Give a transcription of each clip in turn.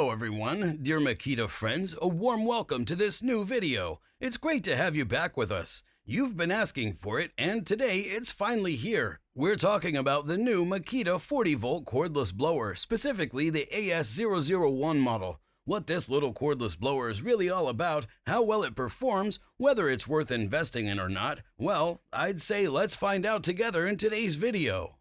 Hello everyone, dear Makita friends, a warm welcome to this new video. It's great to have you back with us. You've been asking for it, and today it's finally here. We're talking about the new Makita 40V cordless blower, specifically the AS001 model. What this little cordless blower is really all about, how well it performs, whether it's worth investing in or not, well, I'd say let's find out together in today's video.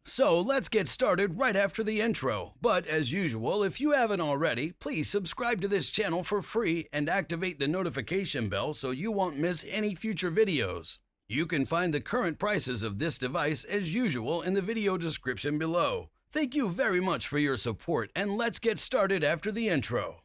So let's get started right after the intro, but as usual, if you haven't already, please subscribe to this channel for free and activate the notification bell so you won't miss any future videos. You can find the current prices of this device as usual in the video description below. Thank you very much for your support, and let's get started after the intro.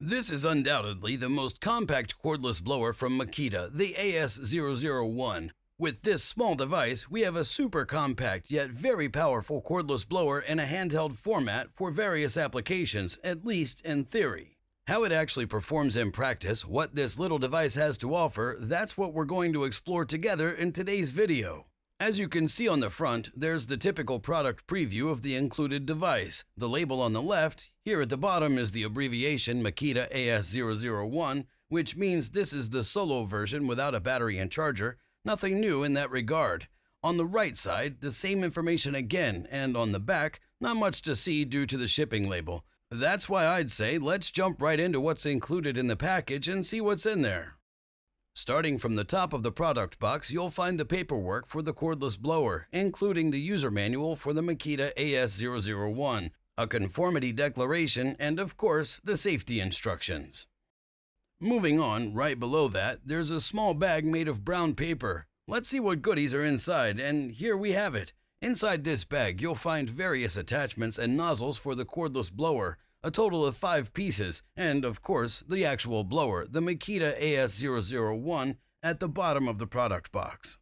This is undoubtedly the most compact cordless blower from Makita, the AS001. With this small device, we have a super compact yet very powerful cordless blower in a handheld format for various applications, at least in theory. How it actually performs in practice, what this little device has to offer, that's what we're going to explore together in today's video. As you can see on the front, there's the typical product preview of the included device. The label on the left, here at the bottom is the abbreviation Makita AS001, which means this is the solo version without a battery and charger. Nothing new in that regard. On the right side, the same information again, and on the back, not much to see due to the shipping label. That's why I'd say let's jump right into what's included in the package and see what's in there. Starting from the top of the product box, you'll find the paperwork for the cordless blower, including the user manual for the Makita AS001, a conformity declaration, and of course, the safety instructions. Moving on, right below that, there's a small bag made of brown paper. Let's see what goodies are inside, and here we have it. Inside this bag, you'll find various attachments and nozzles for the cordless blower, a total of 5 pieces, and of course, the actual blower, the Makita AS001, at the bottom of the product box.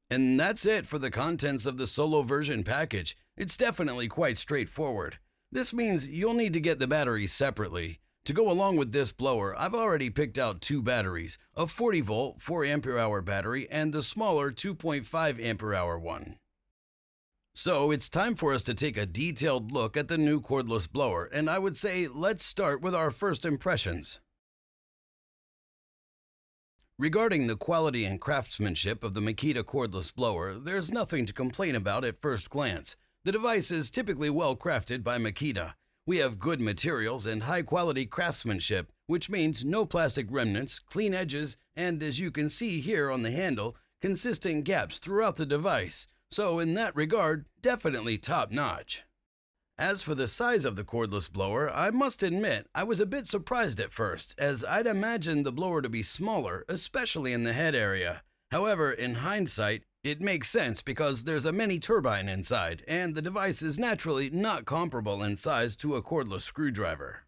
And that's it for the contents of the solo version package. It's definitely quite straightforward. This means you'll need to get the batteries separately. To go along with this blower, I've already picked out 2 batteries, a 40V 4Ah battery and the smaller 2.5Ah one. So it's time for us to take a detailed look at the new cordless blower, and I would say let's start with our first impressions. Regarding the quality and craftsmanship of the Makita cordless blower, there's nothing to complain about at first glance. The device is typically well crafted by Makita. We have good materials and high quality craftsmanship, which means no plastic remnants, clean edges, and as you can see here on the handle, consistent gaps throughout the device. So in that regard, definitely top-notch. As for the size of the cordless blower, I must admit I was a bit surprised at first, as I'd imagined the blower to be smaller, especially in the head area. However, in hindsight, it makes sense because there's a mini turbine inside, and the device is naturally not comparable in size to a cordless screwdriver.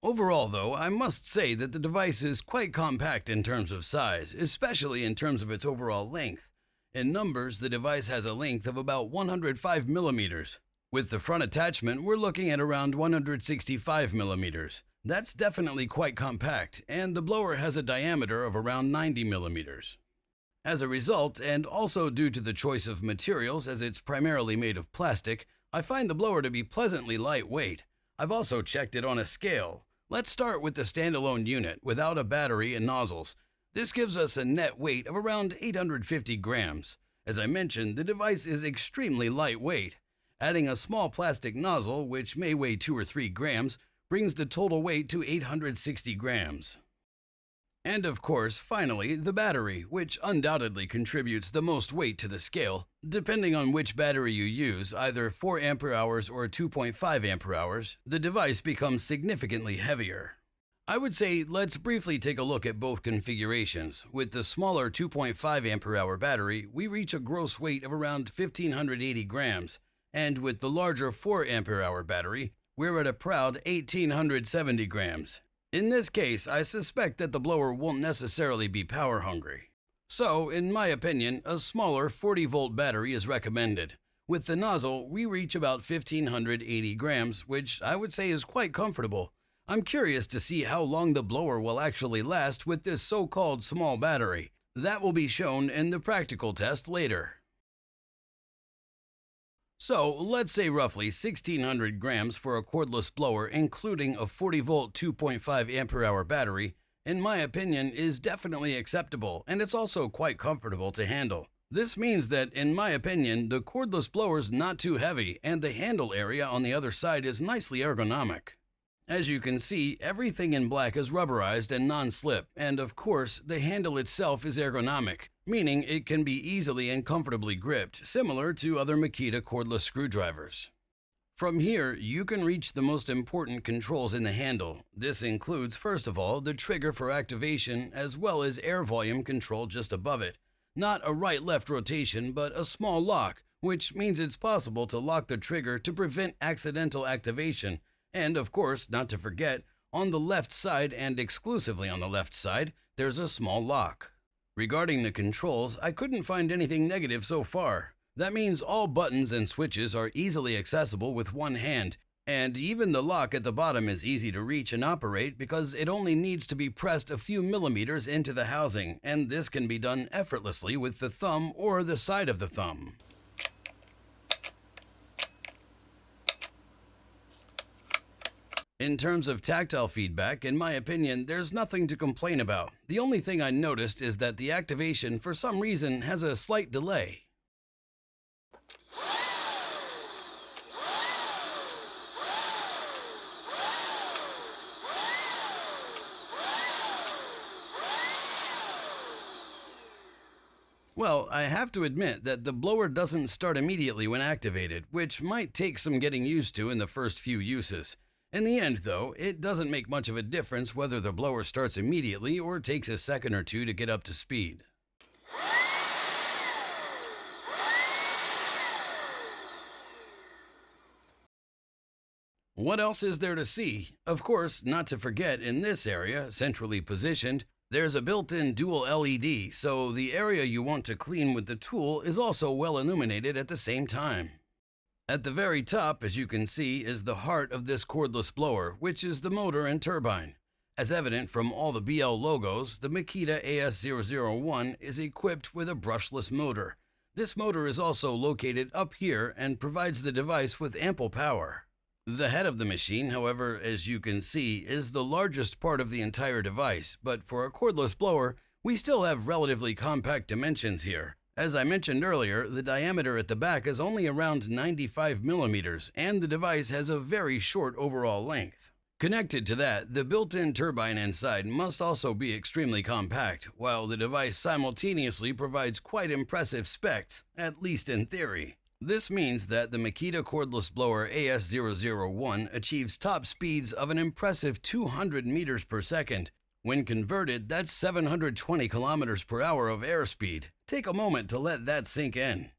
Overall though, I must say that the device is quite compact in terms of size, especially in terms of its overall length. In numbers, the device has a length of about 105 millimeters. With the front attachment, we're looking at around 165 millimeters. That's definitely quite compact, and the blower has a diameter of around 90 millimeters. As a result, and also due to the choice of materials as it's primarily made of plastic, I find the blower to be pleasantly lightweight. I've also checked it on a scale. Let's start with the standalone unit without a battery and nozzles. This gives us a net weight of around 850 grams. As I mentioned, the device is extremely lightweight. Adding a small plastic nozzle, which may weigh 2 or 3 grams, brings the total weight to 860 grams. And of course, finally, the battery, which undoubtedly contributes the most weight to the scale. Depending on which battery you use, either 4Ah or 2.5Ah, the device becomes significantly heavier. I would say let's briefly take a look at both configurations. With the smaller 2.5Ah battery, we reach a gross weight of around 1,580 grams, and with the larger 4Ah battery, we're at a proud 1,870 grams. In this case, I suspect that the blower won't necessarily be power hungry. So, in my opinion, a smaller 40V battery is recommended. With the nozzle, we reach about 1,580 grams, which I would say is quite comfortable. I'm curious to see how long the blower will actually last with this so-called small battery. That will be shown in the practical test later. So, let's say roughly 1600 grams for a cordless blower including a 40-volt 2.5 ampere-hour battery, in my opinion, is definitely acceptable, and it's also quite comfortable to handle. This means that, in my opinion, the cordless blower's not too heavy, and the handle area on the other side is nicely ergonomic. As you can see, everything in black is rubberized and non-slip, and of course, the handle itself is ergonomic, meaning it can be easily and comfortably gripped, similar to other Makita cordless screwdrivers. From here, you can reach the most important controls in the handle. This includes, first of all, the trigger for activation, as well as air volume control just above it. Not a right-left rotation, but a small lock, which means it's possible to lock the trigger to prevent accidental activation. And of course, not to forget, on the left side and exclusively on the left side, there's a small lock. Regarding the controls, I couldn't find anything negative so far. That means all buttons and switches are easily accessible with one hand, and even the lock at the bottom is easy to reach and operate because it only needs to be pressed a few millimeters into the housing, and this can be done effortlessly with the thumb or the side of the thumb. In terms of tactile feedback, in my opinion, there's nothing to complain about. The only thing I noticed is that the activation, for some reason, has a slight delay. Well, I have to admit that the blower doesn't start immediately when activated, which might take some getting used to in the first few uses. In the end, though, it doesn't make much of a difference whether the blower starts immediately or takes a second or two to get up to speed. What else is there to see? Of course, not to forget, in this area, centrally positioned, there's a built-in dual LED, so the area you want to clean with the tool is also well illuminated at the same time. At the very top, as you can see, is the heart of this cordless blower, which is the motor and turbine. As evident from all the BL logos, the Makita AS001 is equipped with a brushless motor. This motor is also located up here and provides the device with ample power. The head of the machine, however, as you can see, is the largest part of the entire device, but for a cordless blower, we still have relatively compact dimensions here. As I mentioned earlier, the diameter at the back is only around 95 millimeters, and the device has a very short overall length. Connected to that, the built-in turbine inside must also be extremely compact, while the device simultaneously provides quite impressive specs, at least in theory. This means that the Makita cordless blower AS001 achieves top speeds of an impressive 200 meters per second. When converted, that's 720 kilometers per hour of airspeed. Take a moment to let that sink in.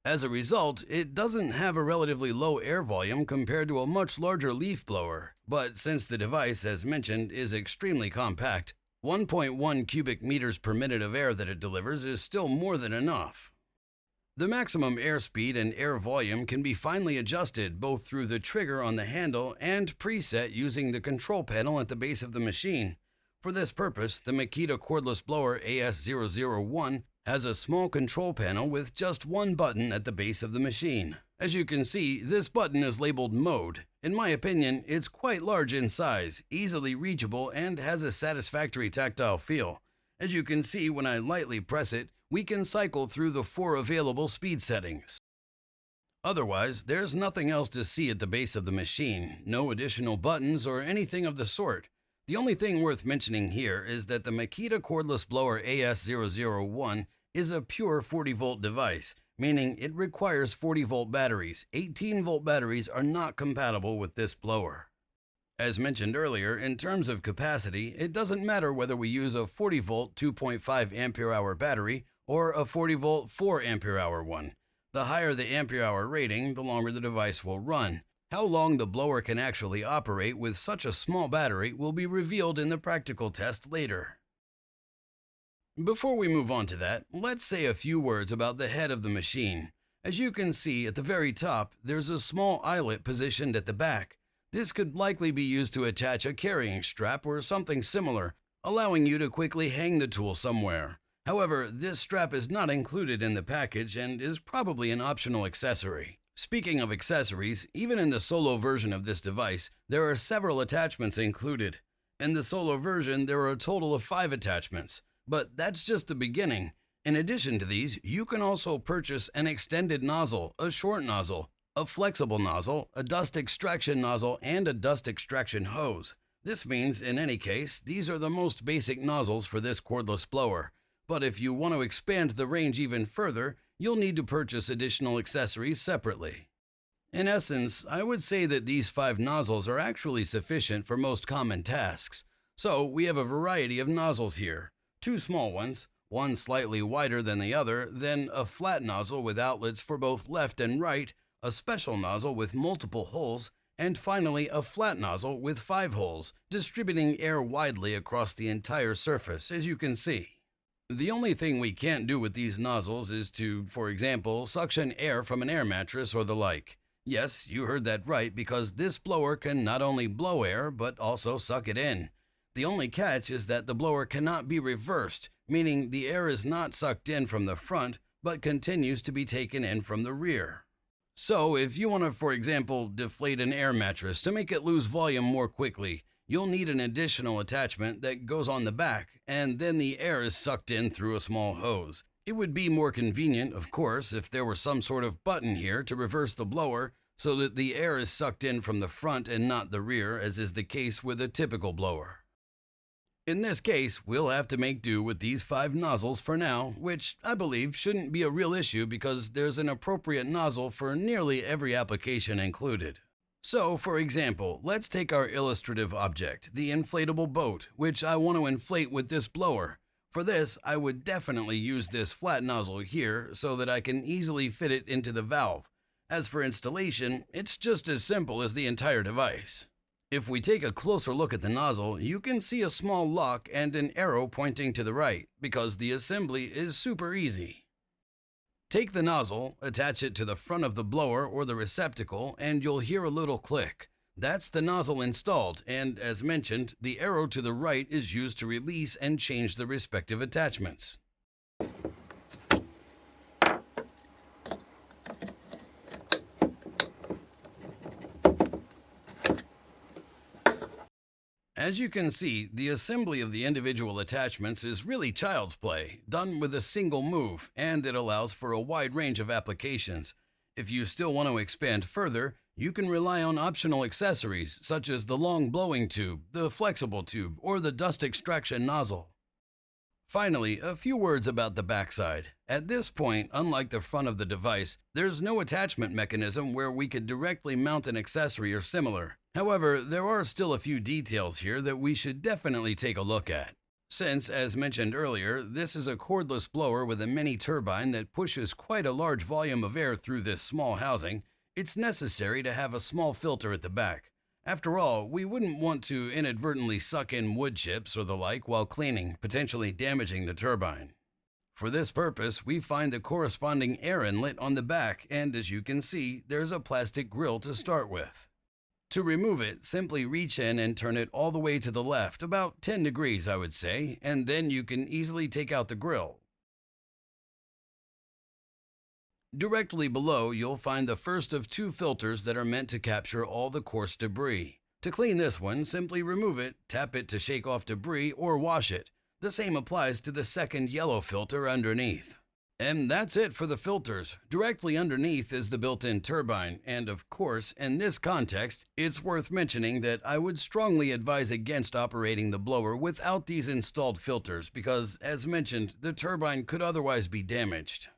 As a result, it doesn't have a relatively low air volume compared to a much larger leaf blower, but since the device, as mentioned, is extremely compact, 1.1 cubic meters per minute of air that it delivers is still more than enough. The maximum airspeed and air volume can be finely adjusted both through the trigger on the handle and preset using the control panel at the base of the machine. For this purpose, the Makita cordless blower AS001 has a small control panel with just one button at the base of the machine. As you can see, this button is labeled Mode. In my opinion, it's quite large in size, easily reachable, and has a satisfactory tactile feel. As you can see, when I lightly press it, we can cycle through the 4 available speed settings. Otherwise, there's nothing else to see at the base of the machine, no additional buttons or anything of the sort. The only thing worth mentioning here is that the Makita cordless blower AS001 is a pure 40-volt device, meaning it requires 40-volt batteries. 18-volt batteries are not compatible with this blower. As mentioned earlier, in terms of capacity, it doesn't matter whether we use a 40-volt 2.5 ampere-hour battery or a 40-volt 4 ampere-hour one. The higher the ampere-hour rating, the longer the device will run. How long the blower can actually operate with such a small battery will be revealed in the practical test later. Before we move on to that, let's say a few words about the head of the machine. As you can see at the very top, there's a small eyelet positioned at the back. This could likely be used to attach a carrying strap or something similar, allowing you to quickly hang the tool somewhere. However, this strap is not included in the package and is probably an optional accessory. Speaking of accessories, even in the solo version of this device, there are several attachments included. In the solo version, there are a total of 5 attachments, but that's just the beginning. In addition to these, you can also purchase an extended nozzle, a short nozzle, a flexible nozzle, a dust extraction nozzle, and a dust extraction hose. This means, in any case, these are the most basic nozzles for this cordless blower. But if you want to expand the range even further, you'll need to purchase additional accessories separately. In essence, I would say that these 5 nozzles are actually sufficient for most common tasks. So we have a variety of nozzles here. 2 small ones, one slightly wider than the other, then a flat nozzle with outlets for both left and right, a special nozzle with multiple holes, and finally a flat nozzle with 5 holes, distributing air widely across the entire surface, as you can see. The only thing we can't do with these nozzles is to, for example, suction air from an air mattress or the like. Yes, you heard that right, because this blower can not only blow air, but also suck it in. The only catch is that the blower cannot be reversed, meaning the air is not sucked in from the front, but continues to be taken in from the rear. So if you want to, for example, deflate an air mattress to make it lose volume more quickly, you'll need an additional attachment that goes on the back, and then the air is sucked in through a small hose. It would be more convenient, of course, if there were some sort of button here to reverse the blower so that the air is sucked in from the front and not the rear, as is the case with a typical blower. In this case, we'll have to make do with these 5 nozzles for now, which I believe shouldn't be a real issue because there's an appropriate nozzle for nearly every application included. So, for example, let's take our illustrative object, the inflatable boat, which I want to inflate with this blower. For this, I would definitely use this flat nozzle here so that I can easily fit it into the valve. As for installation, it's just as simple as the entire device. If we take a closer look at the nozzle, you can see a small lock and an arrow pointing to the right, because the assembly is super easy. Take the nozzle, attach it to the front of the blower or the receptacle, and you'll hear a little click. That's the nozzle installed, and as mentioned, the arrow to the right is used to release and change the respective attachments. As you can see, the assembly of the individual attachments is really child's play, done with a single move, and it allows for a wide range of applications. If you still want to expand further, you can rely on optional accessories such as the long blowing tube, the flexible tube, or the dust extraction nozzle. Finally, a few words about the backside. At this point, unlike the front of the device, there's no attachment mechanism where we could directly mount an accessory or similar. However, there are still a few details here that we should definitely take a look at. Since, as mentioned earlier, this is a cordless blower with a mini turbine that pushes quite a large volume of air through this small housing, it's necessary to have a small filter at the back. After all, we wouldn't want to inadvertently suck in wood chips or the like while cleaning, potentially damaging the turbine. For this purpose, we find the corresponding air inlet on the back, and as you can see, there's a plastic grill to start with. To remove it, simply reach in and turn it all the way to the left, about 10 degrees I would say, and then you can easily take out the grill. Directly below, you'll find the first of 2 filters that are meant to capture all the coarse debris. To clean this one, simply remove it, tap it to shake off debris, or wash it. The same applies to the second yellow filter underneath. And that's it for the filters. Directly underneath is the built-in turbine, and of course, in this context, it's worth mentioning that I would strongly advise against operating the blower without these installed filters because, as mentioned, the turbine could otherwise be damaged.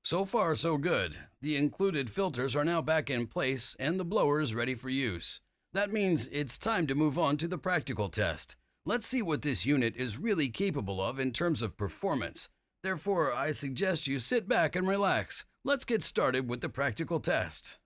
So far, so good. The included filters are now back in place, and the blower is ready for use. That means it's time to move on to the practical test. Let's see what this unit is really capable of in terms of performance. Therefore, I suggest you sit back and relax. Let's get started with the practical test.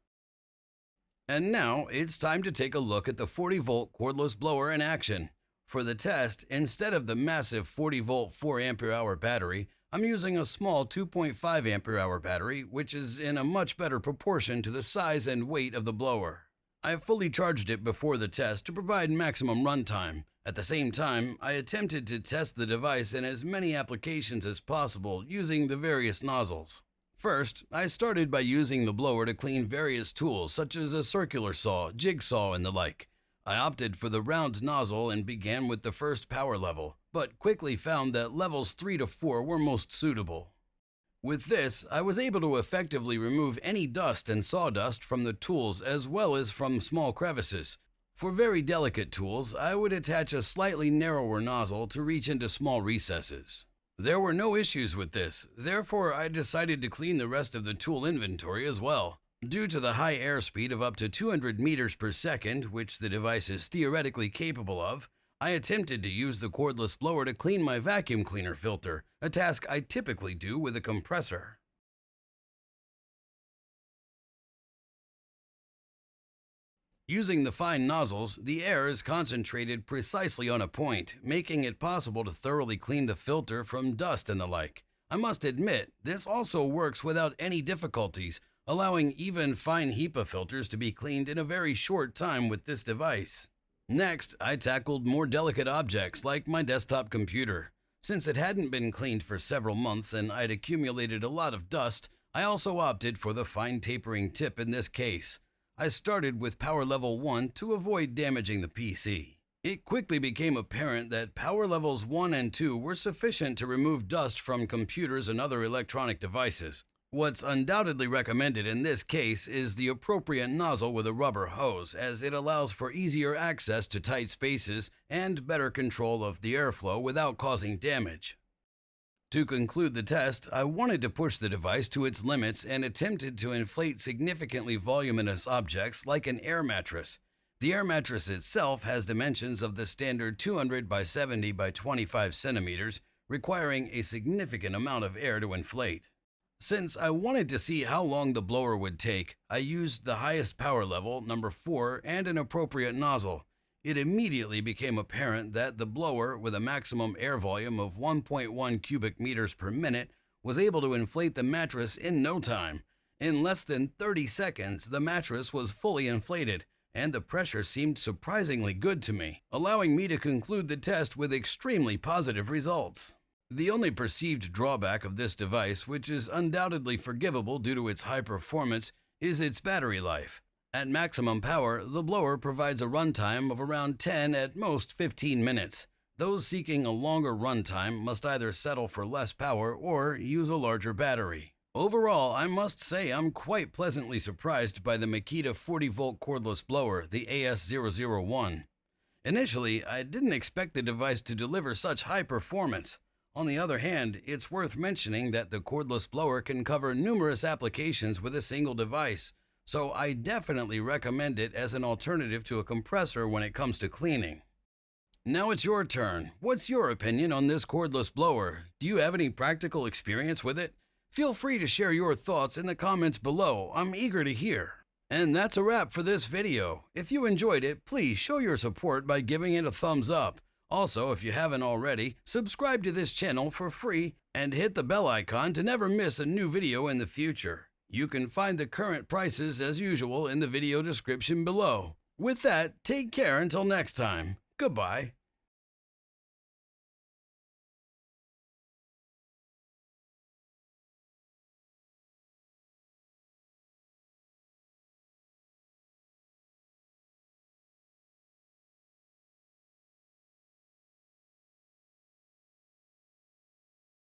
And now, it's time to take a look at the 40-volt cordless blower in action. For the test, instead of the massive 40-volt 4 Ah battery, I'm using a small 2.5 Ah battery, which is in a much better proportion to the size and weight of the blower. I fully charged it before the test to provide maximum runtime, At the same time, I attempted to test the device in as many applications as possible using the various nozzles. First, I started by using the blower to clean various tools such as a circular saw, jigsaw, and the like. I opted for the round nozzle and began with the first power level, but quickly found that levels 3 to 4 were most suitable. With this, I was able to effectively remove any dust and sawdust from the tools as well as from small crevices. For very delicate tools, I would attach a slightly narrower nozzle to reach into small recesses. There were no issues with this, therefore I decided to clean the rest of the tool inventory as well. Due to the high airspeed of up to 200 meters per second, which the device is theoretically capable of, I attempted to use the cordless blower to clean my vacuum cleaner filter, a task I typically do with a compressor. Using the fine nozzles, the air is concentrated precisely on a point, making it possible to thoroughly clean the filter from dust and the like. I must admit, this also works without any difficulties, allowing even fine HEPA filters to be cleaned in a very short time with this device. Next, I tackled more delicate objects like my desktop computer. Since it hadn't been cleaned for several months and I'd accumulated a lot of dust, I also opted for the fine tapering tip in this case. I started with power level 1 to avoid damaging the PC. It quickly became apparent that power levels 1 and 2 were sufficient to remove dust from computers and other electronic devices. What's undoubtedly recommended in this case is the appropriate nozzle with a rubber hose, as it allows for easier access to tight spaces and better control of the airflow without causing damage. To conclude the test, I wanted to push the device to its limits and attempted to inflate significantly voluminous objects like an air mattress. The air mattress itself has dimensions of the standard 200 by 70 by 25 centimeters, requiring a significant amount of air to inflate. Since I wanted to see how long the blower would take, I used the highest power level, number 4, and an appropriate nozzle. It immediately became apparent that the blower, with a maximum air volume of 1.1 cubic meters per minute, was able to inflate the mattress in no time. In less than 30 seconds, the mattress was fully inflated, and the pressure seemed surprisingly good to me, allowing me to conclude the test with extremely positive results. The only perceived drawback of this device, which is undoubtedly forgivable due to its high performance, is its battery life. At maximum power, the blower provides a runtime of around 10 at most 15 minutes. Those seeking a longer runtime must either settle for less power or use a larger battery. Overall, I must say I'm quite pleasantly surprised by the Makita 40V cordless blower, the AS001. Initially, I didn't expect the device to deliver such high performance. On the other hand, it's worth mentioning that the cordless blower can cover numerous applications with a single device. So I definitely recommend it as an alternative to a compressor when it comes to cleaning. Now it's your turn. What's your opinion on this cordless blower? Do you have any practical experience with it? Feel free to share your thoughts in the comments below. I'm eager to hear. And that's a wrap for this video. If you enjoyed it, please show your support by giving it a thumbs up. Also, if you haven't already, subscribe to this channel for free and hit the bell icon to never miss a new video in the future. You can find the current prices as usual in the video description below. With that, take care until next time. Goodbye.